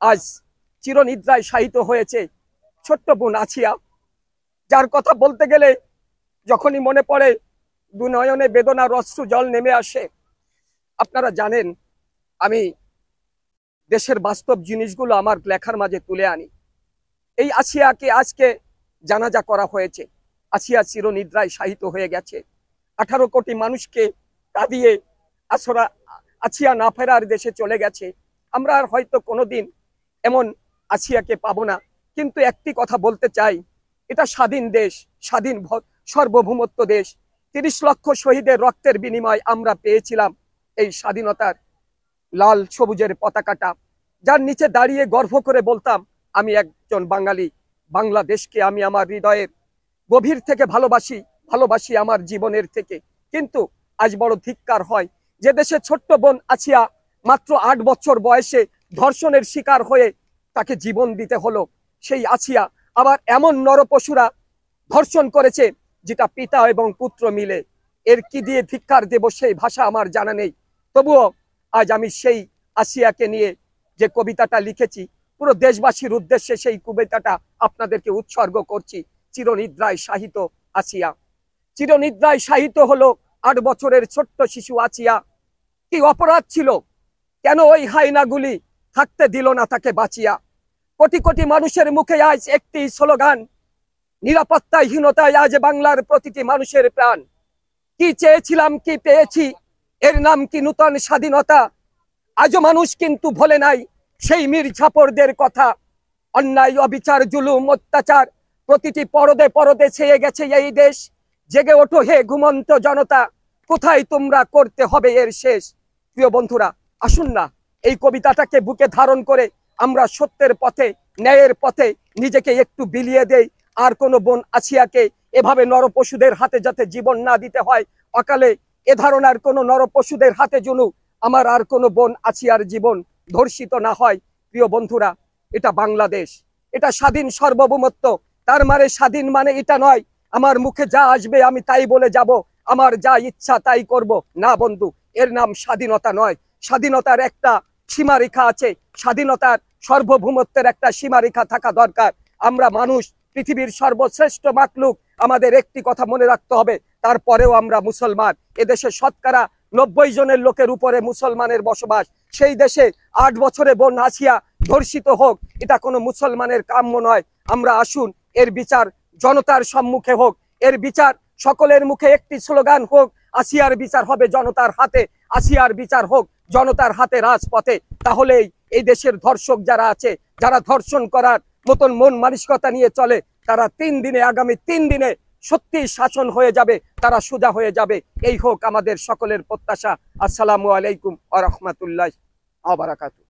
আজ চিরনিদ্রায় শায়িত হয়েছে ছোট্ট বোন আছিয়া, যার কথা বলতে গেলে যখনই মনে পড়ে দু নয়নে বেদনার অশ্রু জল নেমে আসে। আপনারা জানেন, আমি দেশের বাস্তব জিনিসগুলো আমার লেখার মাঝে তুলে আনি। এই আসিয়াকে আজকে জানাজা করা হয়েছে। আসিয়া চিরনিদ্রায় শায়িত হয়ে গেছে। 18 কোটি মানুষকে কাঁদিয়ে আসরা আসিয়া না ফেরার দেশে চলে গেছে। আমরা আর হয়তো কোনোদিন এমন আসিয়াকে পাবো না। কিন্তু একটি কথা বলতে চাই, এটা স্বাধীন দেশ, স্বাধীন সার্বভৌমত্ব দেশ। 30 লক্ষ শহীদের রক্তের বিনিময় আমরা পেয়েছিলাম এই স্বাধীনতার লাল সবুজের পতাকাটা, যার নিচে দাঁড়িয়ে গর্ব করে বলতাম আমি একজন বাঙালি। বাংলাদেশকে আমি আমার হৃদয়ের গভীর থেকে ভালোবাসি, ভালোবাসি আমার জীবনের থেকে। কিন্তু আজ বড় ধিক্কার হয় যে দেশে ছোট্ট বোন আসিয়া মাত্র 8 বছর বয়সে ধর্ষণের শিকার হয়ে তাকে জীবন দিতে হলো। সেই আসিয়া আবার এমন নরপশুরা ধর্ষণ করেছে যেটা পিতা এবং পুত্র মিলে। এর কি দিয়ে ধিক্কার দেব সেই ভাষা আমার জানা নেই। তবুও আজ আমি সেই আসিয়াকে নিয়ে যে কবিতাটা লিখেছি, পুরো দেশবাসীর উদ্দেশ্যে সেই কবিতাটা আপনাদেরকে উৎসর্গ করছি। চিরনিদ্রায় শায়িত আসিয়া। চিরনিদ্রায় শায়িত হলো 8 বছরের ছোট্ট শিশু আসিয়া। কি অপরাধ ছিল? কেন ওই হায়নাগুলি থাকতে দিল না তাকে বাঁচিয়া? কোটি কোটি মানুষের মুখে আজ একটি স্লোগান, নিরাপত্তাহীনতায় আজ বাংলার প্রতিটি মানুষের প্রাণ। কি চেয়েছিলাম, কি পেয়েছি, এর নাম কি নূতন স্বাধীনতা? আজও মানুষ কিন্তু ভোলে নাই সেই মির্জাফরদের কথা। অন্যায়, অবিচার, জুলুম, অত্যাচার প্রতিটি পরদে পরদে ছেয়ে গেছে এই দেশ। জেগে ওঠো হে ঘুমন্ত জনতা, কোথায় তোমরা করতে হবে এর শেষ। প্রিয় বন্ধুরা, আসুন না এই কবিতাটাকে বুকে ধারণ করে আমরা সত্যের পথে, ন্যায়ের পথে নিজেকে একটু বিলিয়ে দেই। আর কোনো বোন আসিয়াকে এভাবে নরপশুদের হাতে যাতে জীবন না দিতে হয়, অকালে এ ধারণার কোনো নরপশুদের হাতে জুনু আমার আর কোনো বোন আসিয়ার জীবন ধর্ষিত না হয়। প্রিয় বন্ধুরা, এটা বাংলাদেশ, এটা স্বাধীন সার্বভৌমত্ব। তার মানে স্বাধীন মানে এটা নয় আমার মুখে যা আসবে আমি তাই বলে যাব, আমার যা ইচ্ছা তাই করব। না বন্ধু, এর নাম স্বাধীনতা নয়। স্বাধীনতার একটা সীমারেখা আছে, স্বাধীনতার সার্বভৌমত্বের একটা সীমারেখা থাকা দরকার। আমরা মানুষ, পৃথিবীর সর্বশ্রেষ্ঠ মাখলুক। আমাদের একটি কথা মনে রাখতে হবে, তারপরেও আমরা মুসলমান। এদেশে শতকরা 90 জনের লোকের উপরে মুসলমানের বসবাস। সেই দেশে 8 বছরে বোন আসিয়া ধর্ষিত হোক, এটা কোনো মুসলমানের কাম্য নয়। আমরা আসুন, এর বিচার জনতার সম্মুখে হোক, এর বিচার সকলের মুখে একটি স্লোগান হোক, আসিয়ার বিচার হবে জনতার হাতে, আসিয়ার বিচার হোক জনতার হাতে রাজপথে। তাহলেই এই দেশের ধর্ষক যারা আছে, যারা ধর্ষণ করার মতন মন মানসিকতা নিয়ে চলে, তারা 3 দিনে, আগামী 3 দিনে সত্যি শাসন হয়ে যাবে, তারা সোজা হয়ে যাবে। এই হোক আমাদের সকলের প্রত্যাশা। আসসালামু আলাইকুম ওয়া রাহমাতুল্লাহি ওয়া বারাকাতুহু।